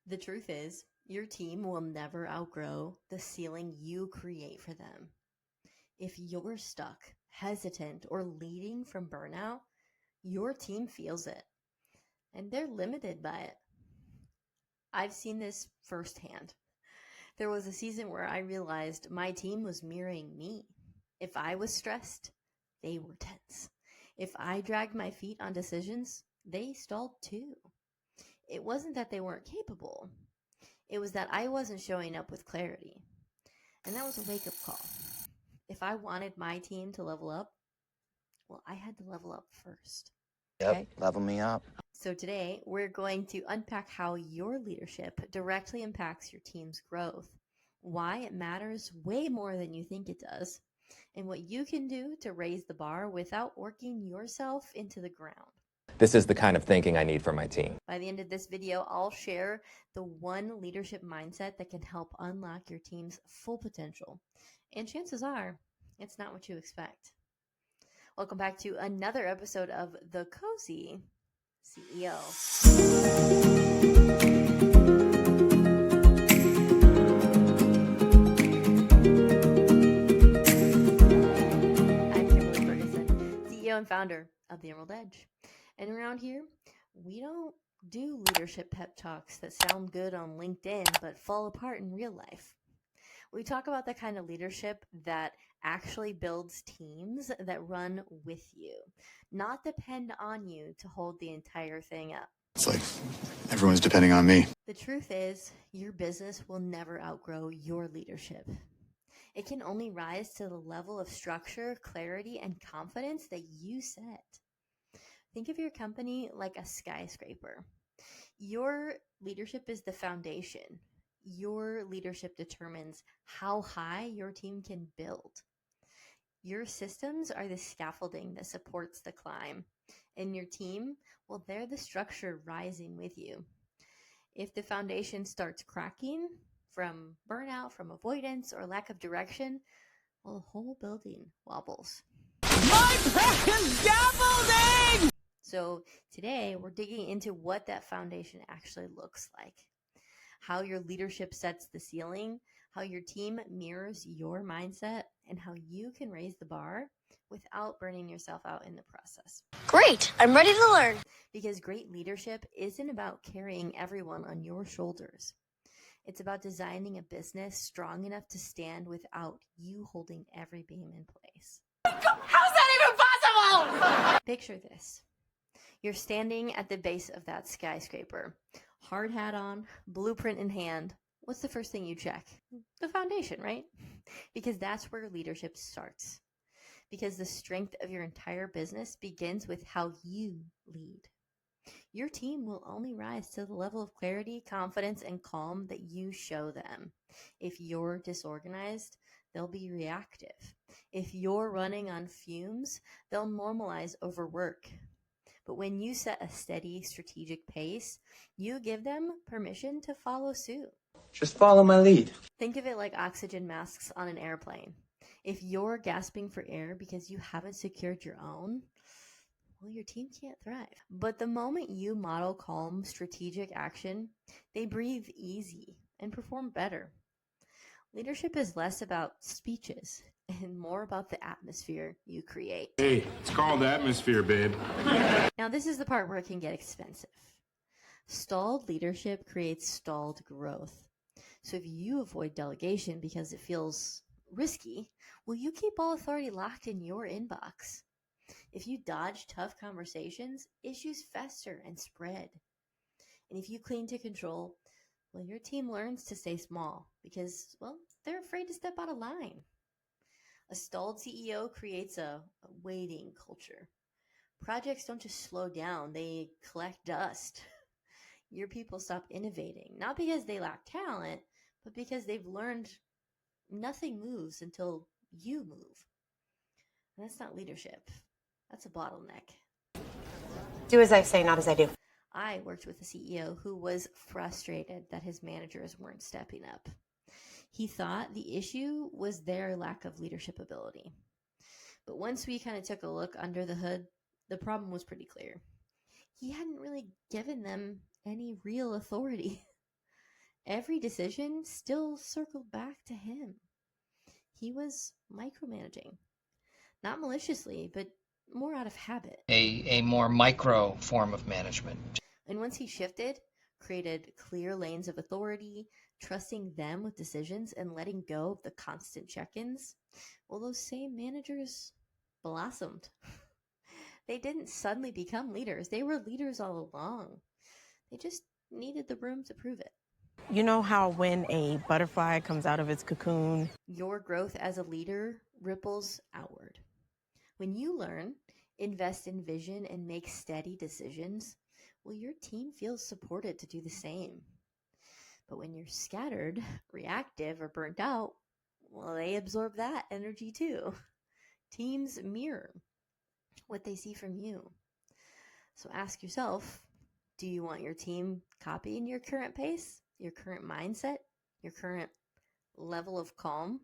The truth is, your team will never outgrow the ceiling you create for them. If you're stuck, hesitant, or leading from burnout, your team feels it, and they're limited by it. I've seen this firsthand. There was a season where I realized my team was mirroring me. If I was stressed, they were tense. If I dragged my feet on decisions, they stalled too. It wasn't that they weren't capable. It was that I wasn't showing up with clarity. And that was a wake-up call. If I wanted my team to level up, well, I had to level up first. Yep, Okay? level me up. So today, we're going to unpack how your leadership directly impacts your team's growth, why it matters way more than you think it does, and what you can do to raise the bar without working yourself into the ground. This is the kind of thinking I need for my team. By the end of this video, I'll share the one leadership mindset that can help unlock your team's full potential. And chances are, it's not what you expect. Welcome back to another episode of The Cozy CEO. I'm Kimberly Ferguson, CEO and founder of The Emerald Edge. And around here, we don't do leadership pep talks that sound good on LinkedIn but fall apart in real life. We talk about the kind of leadership that actually builds teams that run with you, not depend on you to hold the entire thing up. It's like everyone's depending on me. The truth is, your business will never outgrow your leadership. It can only rise to the level of structure, clarity, and confidence that you set. Think of your company like a skyscraper. Your leadership is the foundation. Your leadership determines how high your team can build. Your systems are the scaffolding that supports the climb. And your team, well, they're the structure rising with you. If the foundation starts cracking from burnout, from avoidance, or lack of direction, well, the whole building wobbles. My precious scaffolding! So today we're digging into what that foundation actually looks like, how your leadership sets the ceiling, how your team mirrors your mindset, and how you can raise the bar without burning yourself out in the process. Great, I'm ready to learn. Because great leadership isn't about carrying everyone on your shoulders. It's about designing a business strong enough to stand without you holding every beam in place. How's that even possible? Picture this. You're standing at the base of that skyscraper, hard hat on, blueprint in hand. What's the first thing you check? The foundation, right? Because that's where leadership starts. Because the strength of your entire business begins with how you lead. Your team will only rise to the level of clarity, confidence, and calm that you show them. If you're disorganized, they'll be reactive. If you're running on fumes, they'll normalize overwork. But when you set a steady, strategic pace, you give them permission to follow suit. Just follow my lead. Think of it like oxygen masks on an airplane. If you're gasping for air because you haven't secured your own, well, your team can't thrive. But the moment you model calm, strategic action, they breathe easy and perform better. Leadership is less about speeches and more about the atmosphere you create. Hey, it's called atmosphere, babe. Now, this is the part where it can get expensive. Stalled leadership creates stalled growth. So if you avoid delegation because it feels risky, well, you keep all authority locked in your inbox. If you dodge tough conversations, issues fester and spread. And if you cling to control, well, your team learns to stay small because, well, they're afraid to step out of line. A stalled CEO creates a waiting culture. Projects don't just slow down, they collect dust. Your people stop innovating, not because they lack talent, but because they've learned nothing moves until you move. And that's not leadership. That's a bottleneck. Do as I say, not as I do. I worked with a CEO who was frustrated that his managers weren't stepping up. He thought the issue was their lack of leadership ability. But once we kind of took a look under the hood, the problem was pretty clear. He hadn't really given them any real authority. every decision still circled back to him. He was micromanaging, not maliciously, but more out of habit. A more micro form of management. And once he shifted, created clear lanes of authority, trusting them with decisions and letting go of the constant check-ins, well, those same managers blossomed. They didn't suddenly become leaders. They were leaders all along. They just needed the room to prove it. You know how when a butterfly comes out of its cocoon? Your growth as a leader ripples outward. When you learn, invest in vision, and make steady decisions, well, your team feels supported to do the same. But when you're scattered, reactive, or burnt out, well, they absorb that energy too. Teams mirror what they see from you. So ask yourself, do you want your team copying your current pace, your current mindset, your current level of calm?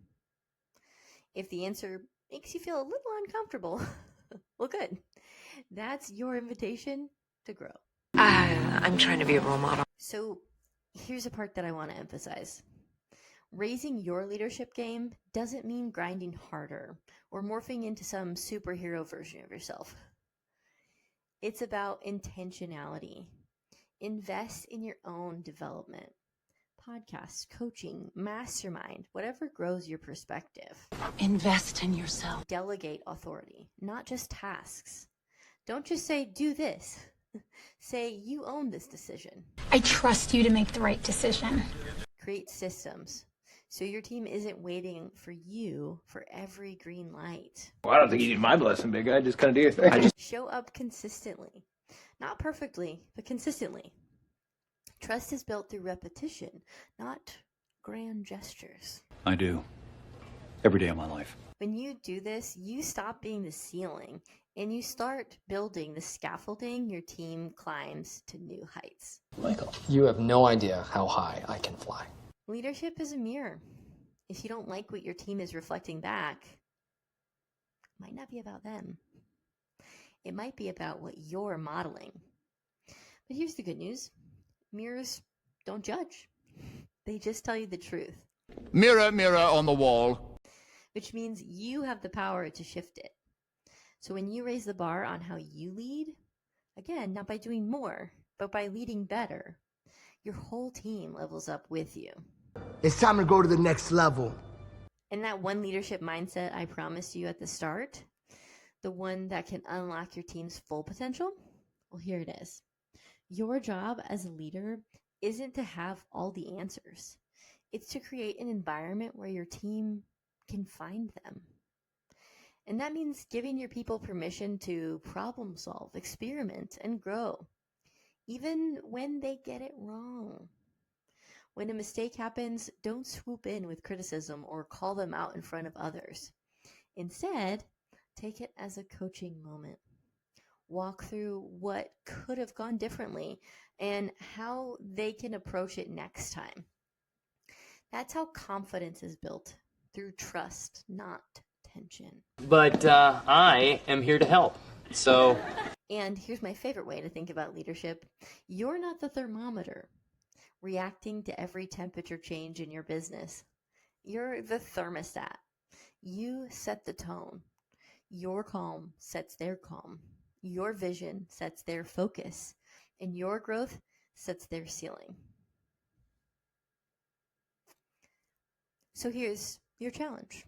If the answer makes you feel a little uncomfortable, well, good. That's your invitation to grow. I'm trying to be a role model. So here's a part that I want to emphasize. Raising your leadership game doesn't mean grinding harder or morphing into some superhero version of yourself. It's about intentionality. Invest in your own development. Podcasts, coaching, mastermind, whatever grows your perspective. Invest in yourself. Delegate authority, not just tasks. Don't just say, do this. Say, you own this decision. I trust you to make the right decision. Create systems so your team isn't waiting for you for every green light. Well, I don't think you need my blessing, big guy. Just kind of do your thing. Show up consistently. Not perfectly, but consistently. Trust is built through repetition, not grand gestures. I do. Every day of my life. When you do this, you stop being the ceiling and you start building the scaffolding your team climbs to new heights. Michael, you have no idea how high I can fly. Leadership is a mirror. If you don't like what your team is reflecting back, it might not be about them. It might be about what you're modeling. But here's the good news. Mirrors don't judge. They just tell you the truth. Mirror, mirror on the wall. Which means you have the power to shift it. So when you raise the bar on how you lead, again, not by doing more, but by leading better, your whole team levels up with you. It's time to go to the next level. And that one leadership mindset I promised you at the start, the one that can unlock your team's full potential, well, here it is. Your job as a leader isn't to have all the answers. It's to create an environment where your team can find them. And that means giving your people permission to problem solve, experiment, and grow, even when they get it wrong. When a mistake happens, don't swoop in with criticism or call them out in front of others. Instead, take it as a coaching moment. Walk through what could have gone differently and how they can approach it next time. That's how confidence is built, through trust, not tension. But I am here to help. So. And here's my favorite way to think about leadership. You're not the thermometer reacting to every temperature change in your business. You're the thermostat. You set the tone. Your calm sets their calm. Your vision sets their focus. And your growth sets their ceiling. So here's your challenge.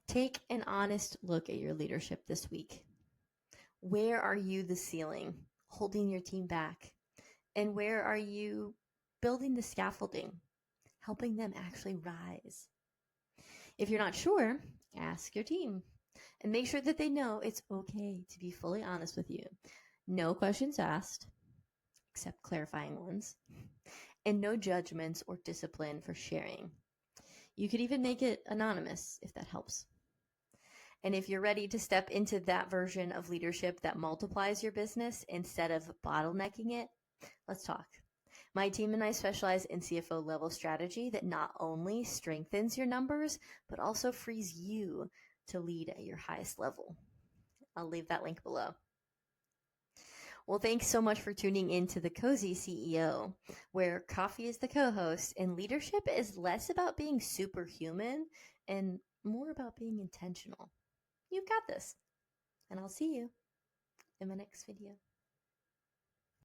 Take an honest look at your leadership this week. Where are you the ceiling, holding your team back? And where are you building the scaffolding, helping them actually rise? If you're not sure, ask your team and make sure that they know it's okay to be fully honest with you. No questions asked, except clarifying ones, and no judgments or discipline for sharing. You could even make it anonymous if that helps. And if you're ready to step into that version of leadership that multiplies your business instead of bottlenecking it, let's talk. My team and I specialize in CFO level strategy that not only strengthens your numbers, but also frees you to lead at your highest level. I'll leave that link below. Well, thanks so much for tuning in to The Cozy CEO, where coffee is the co-host and leadership is less about being superhuman and more about being intentional. You've got this. And I'll see you in my next video.